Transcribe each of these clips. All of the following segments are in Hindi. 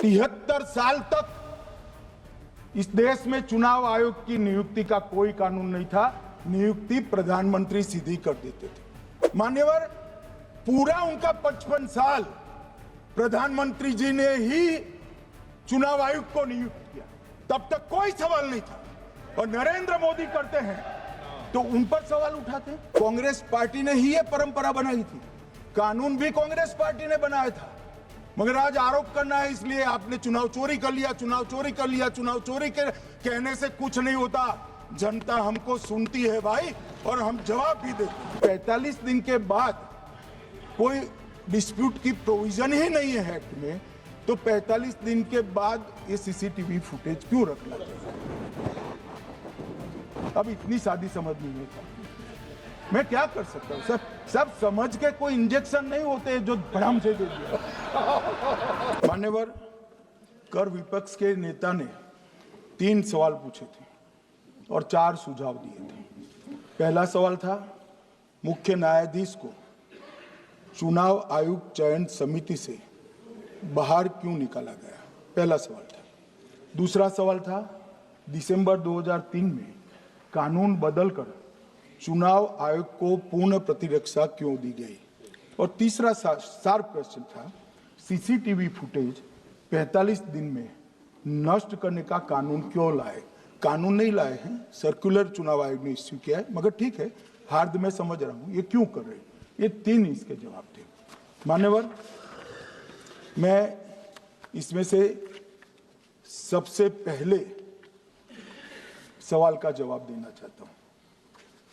73 साल तक इस देश में चुनाव आयोग की नियुक्ति का कोई कानून नहीं था। नियुक्ति प्रधानमंत्री सीधी कर देते थे। मान्यवर, पूरा उनका 55 साल प्रधानमंत्री जी ने ही चुनाव आयोग को नियुक्त किया, तब तक कोई सवाल नहीं था। और नरेंद्र मोदी करते हैं तो उन पर सवाल उठाते हैं। कांग्रेस पार्टी ने ही ये परंपरा बनाई थी, कानून भी कांग्रेस पार्टी ने बनाया था। मगर आज आरोप करना है इसलिए आपने चुनाव चोरी कर लिया, चुनाव चोरी कर लिया, चुनाव चोरी के कहने से कुछ नहीं होता। जनता हमको सुनती है भाई, और हम जवाब भी देते। 45 दिन के बाद कोई डिस्प्यूट की प्रोविजन ही नहीं है एक्ट में, तो 45 दिन के बाद ये सीसीटीवी फुटेज क्यों रखना चाहिए? अब इतनी सादी समझ नहीं है। मैं क्या कर सकता हूँ? सब समझ के कोई इंजेक्शन नहीं होते जो भ्रम से दे दिया। मान्यवर, कर विपक्ष के नेता ने 3 सवाल पूछे थे और 4 सुझाव दिए थे। पहला सवाल था, मुख्य न्यायाधीश को चुनाव आयोग चयन समिति से बाहर क्यों निकाला गया? पहला सवाल था। दूसरा सवाल था, दिसंबर 2003 में कानून बदलकर चुनाव आयोग को पूर्ण प्रतिरक्षा क्यों दी गई? और तीसरा शार्प क्वेश्चन था, सीसीटीवी फुटेज 45 दिन में नष्ट करने का कानून क्यों लाए? कानून नहीं लाए हैं, सर्कुलर चुनाव आयोग ने इश्यू किया है, मगर ठीक है, हार्द में समझ रहा हूं, ये क्यों कर रहे हैं? ये 3 इसके जवाब थे। मान्यवर, मैं इसमें से सबसे पहले सवाल का जवाब देना चाहता हूं।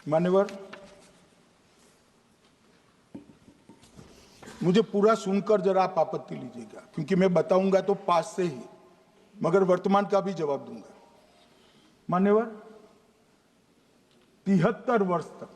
मान्यवर, मुझे पूरा सुनकर जरा आप आपत्ति लीजिएगा, क्योंकि मैं बताऊंगा तो पास से ही, मगर वर्तमान का भी जवाब दूंगा। मान्यवर, 73 वर्ष तक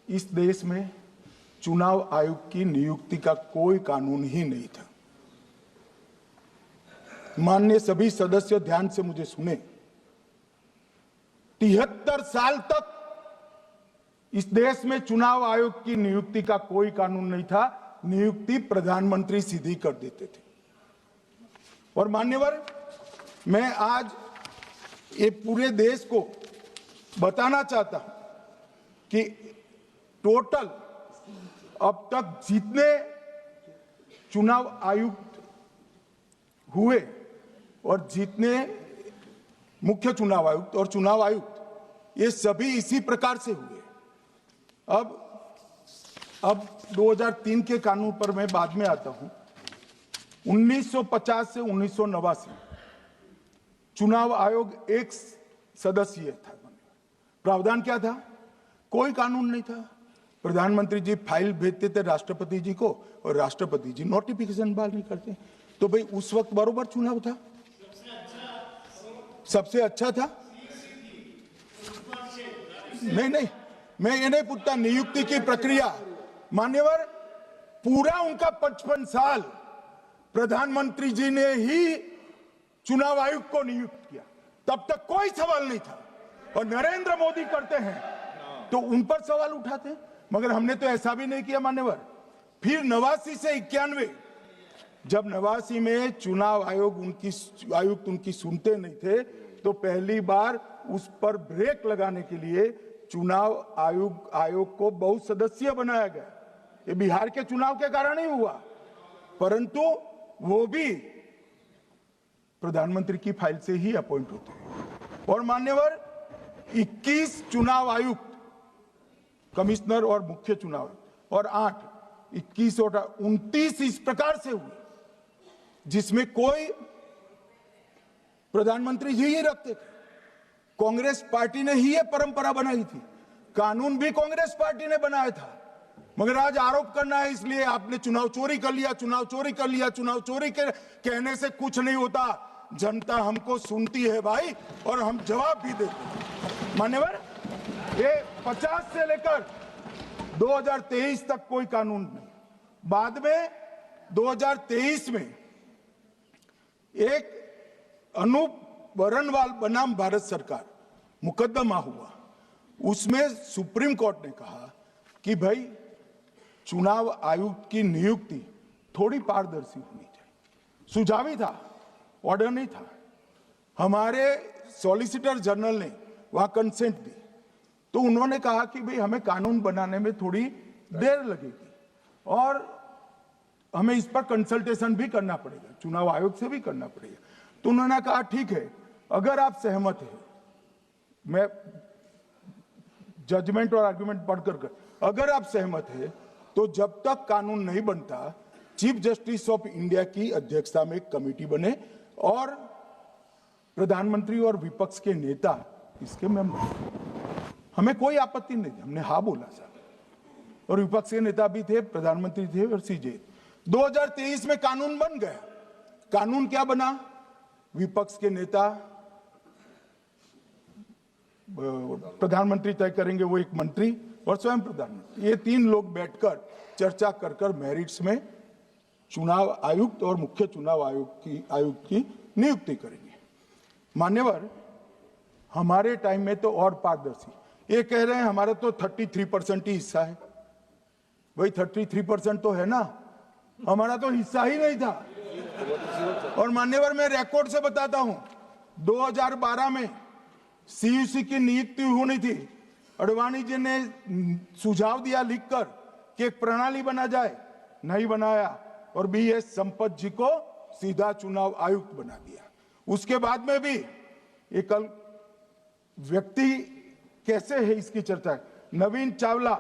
इस देश में चुनाव आयोग की नियुक्ति का कोई कानून ही नहीं था। माननीय सभी सदस्य ध्यान से मुझे सुने, 73 साल तक इस देश में चुनाव आयोग की नियुक्ति का कोई कानून नहीं था। नियुक्ति प्रधानमंत्री सीधी कर देते थे। और मान्यवर, मैं आज ये पूरे देश को बताना चाहता हूं कि टोटल अब तक जितने चुनाव आयुक्त हुए और जितने मुख्य चुनाव आयुक्त और चुनाव आयुक्त, ये सभी इसी प्रकार से हुए। अब 2003 के कानून पर मैं बाद में आता हूं। 1950 से 1989 चुनाव आयोग एक सदस्यीय था। प्रावधान क्या था? कोई कानून नहीं था। प्रधानमंत्री जी फाइल भेजते थे राष्ट्रपति जी को, और राष्ट्रपति जी नोटिफिकेशन बहाल नहीं करते। तो भाई उस वक्त बरोबर चुनाव था, सबसे अच्छा था। नहीं, मैं ये नहीं पूछता नियुक्ति की प्रक्रिया। मान्यवर, पूरा उनका 55 साल प्रधानमंत्री जी ने ही चुनाव आयोग को नियुक्त किया, तब तक कोई सवाल नहीं था। और नरेंद्र मोदी करते हैं तो उन पर सवाल उठाते हैं, मगर हमने तो ऐसा भी नहीं किया। मान्यवर, फिर 89 से 91, जब 89 में चुनाव आयुक्त उनकी सुनते नहीं थे, तो पहली बार उस पर ब्रेक लगाने के लिए चुनाव आयोग को बहुत सदस्यीय बनाया गया। ये बिहार के चुनाव के कारण ही हुआ, परंतु वो भी प्रधानमंत्री की फाइल से ही अपॉइंट होते हैं। और मान्यवर, 21 चुनाव आयुक्त, कमिश्नर और मुख्य चुनाव, और 21 और 29 इस प्रकार से हुए जिसमें कोई प्रधानमंत्री जी ही रखते थे। कांग्रेस पार्टी ने ही ये परंपरा बनाई थी, कानून भी कांग्रेस पार्टी ने बनाया था। मगर आज आरोप करना है इसलिए आपने चुनाव चोरी कर लिया, चुनाव चोरी कर लिया, चुनाव चोरी के कहने से कुछ नहीं होता। जनता हमको सुनती है भाई, और हम जवाब भी देते। मान्यवर, ये 50 से लेकर 2023 तक कोई कानून नहीं। बाद में 2023 में एक अनूप वरणवाल बनाम भारत सरकार मुकदमा हुआ। उसमें सुप्रीम कोर्ट ने कहा कि भाई चुनाव आयुक्त की नियुक्ति थोड़ी पारदर्शी होनी चाहिए। सुझावी था, ऑर्डर नहीं था। हमारे सॉलिसिटर जनरल ने वहां कंसेंट दी, तो उन्होंने कहा कि भाई हमें कानून बनाने में थोड़ी देर लगेगी और हमें इस पर कंसल्टेशन भी करना पड़ेगा, चुनाव आयोग से भी करना पड़ेगा। तो उन्होंने कहा ठीक है, अगर आप सहमत हैं, मैं जजमेंट और आर्गुमेंट पढ़कर कर, अगर आप सहमत हैं तो जब तक कानून नहीं बनता चीफ जस्टिस ऑफ इंडिया की अध्यक्षता में एक कमेटी बने और प्रधानमंत्री और विपक्ष के नेता इसके मेंबर। हमें कोई आपत्ति नहीं, हमने हाँ बोला सर। और विपक्ष के नेता भी थे, प्रधानमंत्री थे और सीजे। 2023 में कानून बन गया। कानून क्या बना? विपक्ष के नेता, प्रधानमंत्री तय करेंगे, वो एक मंत्री और स्वयं प्रधानमंत्री, ये तीन लोग बैठकर चर्चा कर मेरिट्स में चुनाव आयुक्त और मुख्य चुनाव आयुक्त की नियुक्ति करेंगे। मान्यवर, हमारे टाइम में तो और पारदर्शी, ये कह रहे हैं हमारा तो 33% ही हिस्सा है। भाई 33% तो है ना, हमारा तो हिस्सा ही नहीं था। और मान्यवर, मैं रिकॉर्ड से बताता हूं, 2012 में सीयूसी की नियुक्ति होनी थी। अडवाणी जी ने सुझाव दिया लिखकर कि एक प्रणाली बना जाए, नहीं बनाया और BS संपत जी को सीधा चुनाव आयुक्त बना दिया। उसके बाद में भी एक व्यक्ति कैसे है इसकी चर्चा है। नवीन चावला,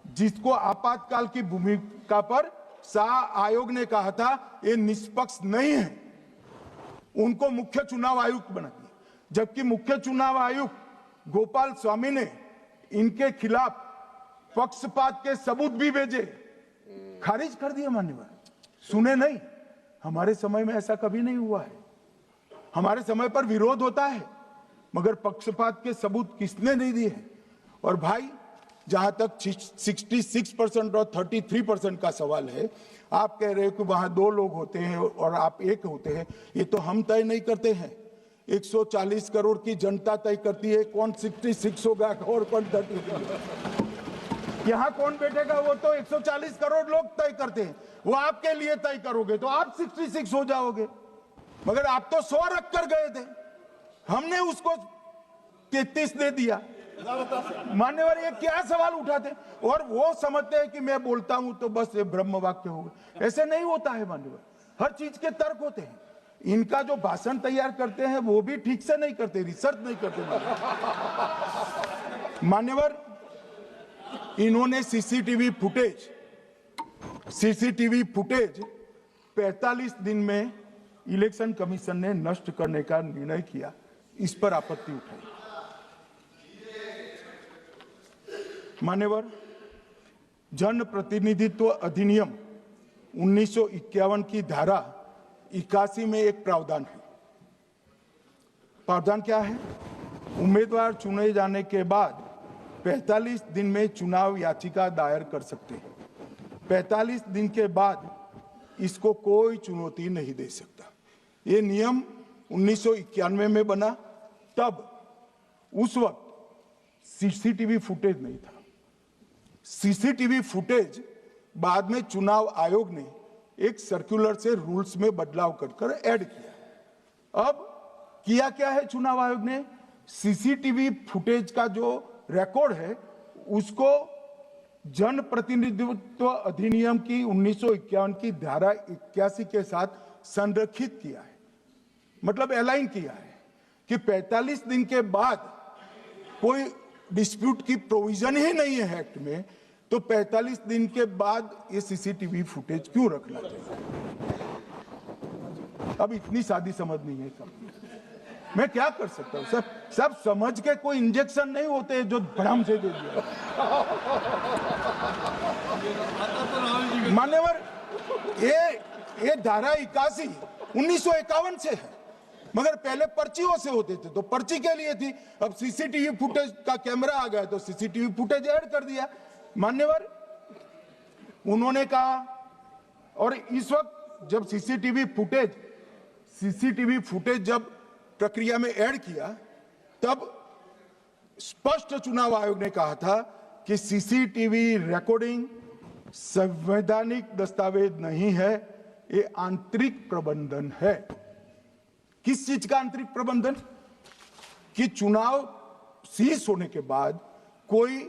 जिसको आपातकाल की भूमिका पर शाह आयोग ने कहा था ये निष्पक्ष नहीं है, उनको मुख्य चुनाव आयुक्त बना दिया। जबकि मुख्य चुनाव आयुक्त गोपाल स्वामी ने इनके खिलाफ पक्षपात के सबूत भी भेजे, खारिज कर दिया। मान्यवर, सुने नहीं। हमारे समय में ऐसा कभी नहीं हुआ है। हमारे समय पर विरोध होता है, मगर पक्षपात के सबूत किसने नहीं दिए हैं। और भाई, जहां तक 66% और 33% का सवाल है, आप कह रहे हो कि वहां 2 लोग होते हैं और आप एक होते हैं, ये तो हम तय नहीं करते हैं। 140 करोड़ की जनता तय करती है कौन 66 होगा और कौन 33। यहां कौन बैठेगा वो तो 140 करोड़ लोग तय करते हैं। वो आपके लिए तय करोगे तो आप 66 हो जाओगे, मगर आप तो 100 रख कर गए थे, हमने उसको 33 दे दिया। मान्यवर, ये क्या सवाल उठाते? और वो समझते हैं कि मैं बोलता हूं तो बस ये ब्रह्म वाक्य होगा। ऐसे नहीं होता है मान्यवर, हर चीज के तर्क होते हैं। इनका जो भाषण तैयार करते हैं वो भी ठीक से नहीं करते, रिसर्च नहीं करते। मान्यवर, इन्होंने सीसीटीवी फुटेज 45 दिन में इलेक्शन कमीशन ने नष्ट करने का निर्णय किया, इस पर आपत्ति उठाई। मान्यवर, जन प्रतिनिधित्व अधिनियम 1951 की धारा 81 में एक प्रावधान है। प्रावधान क्या है? उम्मीदवार चुने जाने के बाद 45 दिन में चुनाव याचिका दायर कर सकते हैं। 45 दिन के बाद इसको कोई चुनौती नहीं दे सकता। ये नियम 1991 में बना, तब उस वक्त सीसीटीवी फुटेज नहीं था। सीसीटीवी फुटेज बाद में चुनाव आयोग ने एक सर्कुलर से रूल्स में बदलाव कर ऐड किया। अब किया क्या है चुनाव आयोग ने? सीसीटीवी फुटेज का जो रिकॉर्ड है उसको जन प्रतिनिधित्व अधिनियम की 1951 की धारा 81 के साथ संरक्षित किया है, मतलब अलाइन किया है कि 45 दिन के बाद कोई डिस्प्यूट की प्रोविजन ही नहीं है एक्ट में, तो 45 दिन के बाद ये सीसीटीवी फुटेज क्यों रखना चाहिए? अब इतनी सादी समझ नहीं है सब। मैं क्या कर सकता हूं? सब समझ के कोई इंजेक्शन नहीं होते जो भड़ाम से दे दिया। मान्यवर, ये धारा 81 1951 से है, मगर पहले पर्चियों से होते थे तो पर्ची के लिए थी। अब सीसीटीवी फुटेज का कैमरा आ गया तो सीसीटीवी फुटेज ऐड कर दिया। मान्यवर, उन्होंने कहा, और इस वक्त जब सीसीटीवी फुटेज जब प्रक्रिया में ऐड किया, तब स्पष्ट चुनाव आयोग ने कहा था कि सीसीटीवी रिकॉर्डिंग संवैधानिक दस्तावेज नहीं है, ये आंतरिक प्रबंधन है। किस चीज का आंतरिक प्रबंधन? कि चुनाव शीश होने के बाद कोई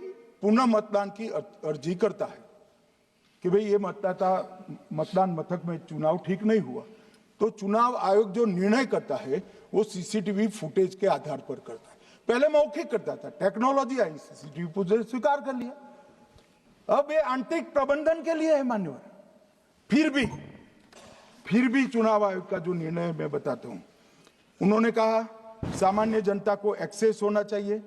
पुनः मतदान की अर्जी करता है कि भाई ये मतदान मथक में चुनाव ठीक नहीं हुआ, तो चुनाव आयोग जो निर्णय करता है वो सीसीटीवी फुटेज के आधार पर करता है। पहले मौखिक करता था, टेक्नोलॉजी आई, सीसीटीवी फुटेज स्वीकार कर लिया। अब ये आंतरिक प्रबंधन के लिए है मान्यवर। फिर भी चुनाव आयोग का जो निर्णय मैं बताता हूं, उन्होंने कहा सामान्य जनता को एक्सेस होना चाहिए।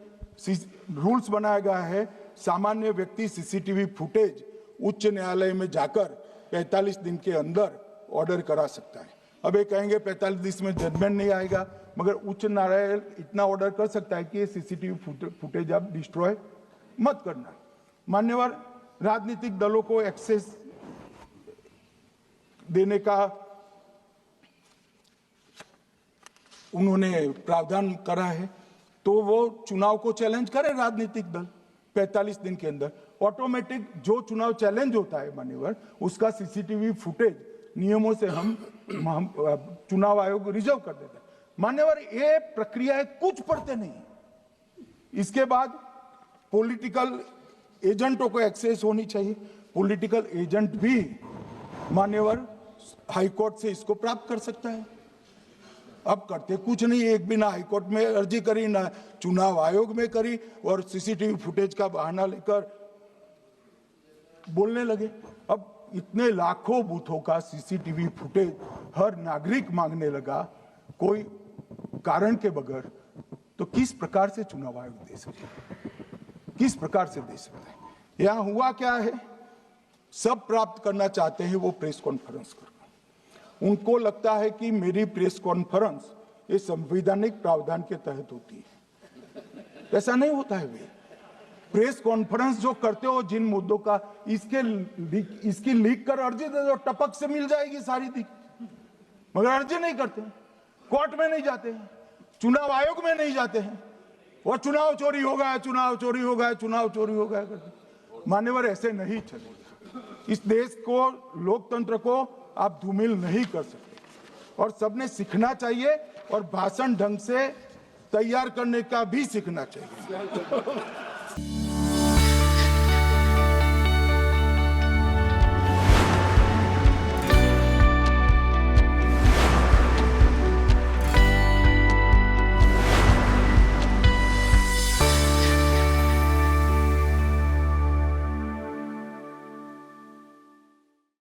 रूल्स बनाया गया है, सामान्य व्यक्ति सीसीटीवी फुटेज उच्च न्यायालय में जाकर 45 दिन के अंदर ऑर्डर करा सकता है। अब ये कहेंगे 45 दिन में जजमेंट नहीं आएगा, मगर उच्च न्यायालय इतना ऑर्डर कर सकता है कि सीसीटीवी फुटेज आप डिस्ट्रॉय मत करना। मान्यवर, राजनीतिक दलों को एक्सेस देने का उन्होंने प्रावधान करा है, तो वो चुनाव को चैलेंज करे राजनीतिक दल 45 दिन के अंदर। ऑटोमेटिक जो चुनाव चैलेंज होता है मान्यवर, उसका सीसीटीवी फुटेज नियमों से हम चुनाव आयोग रिजर्व कर देता है। मान्यवर, ये प्रक्रिया कुछ पढ़ते नहीं। इसके बाद पॉलिटिकल एजेंटों को एक्सेस होनी चाहिए। पॉलिटिकल एजेंट भी मान्यवर हाईकोर्ट से इसको प्राप्त कर सकता है। अब करते कुछ नहीं, एक भी ना हाईकोर्ट में अर्जी करी, ना चुनाव आयोग में करी, और सीसीटीवी फुटेज का बहाना लेकर बोलने लगे। अब इतने लाखों बूथों का सीसीटीवी फुटेज हर नागरिक मांगने लगा कोई कारण के बगैर, तो किस प्रकार से चुनाव आयोग दे सकता है? किस प्रकार से दे सकता है? यहां हुआ क्या है, सब प्राप्त करना चाहते हैं वो प्रेस कॉन्फ्रेंस कर। उनको लगता है कि मेरी प्रेस कॉन्फ्रेंस ये संवैधानिक प्रावधान के तहत होती है। ऐसा नहीं होता है। वे प्रेस कॉन्फ्रेंस जो करते हो जिन मुद्दों का, इसकी लीक कर अर्जी दे दो, टपक से मिल जाएगी सारी दिख, मगर अर्जी नहीं करते, कोर्ट में नहीं जाते हैं, चुनाव आयोग में नहीं जाते हैं, और चुनाव चोरी हो गया, चुनाव चोरी हो गया, चुनाव चोरी हो गया करते। मान्यवर, ऐसे नहीं चलेगा। इस देश को, लोकतंत्र को आप धूमिल नहीं कर सकते, और सबने सीखना चाहिए, और भाषण ढंग से तैयार करने का भी सीखना चाहिए।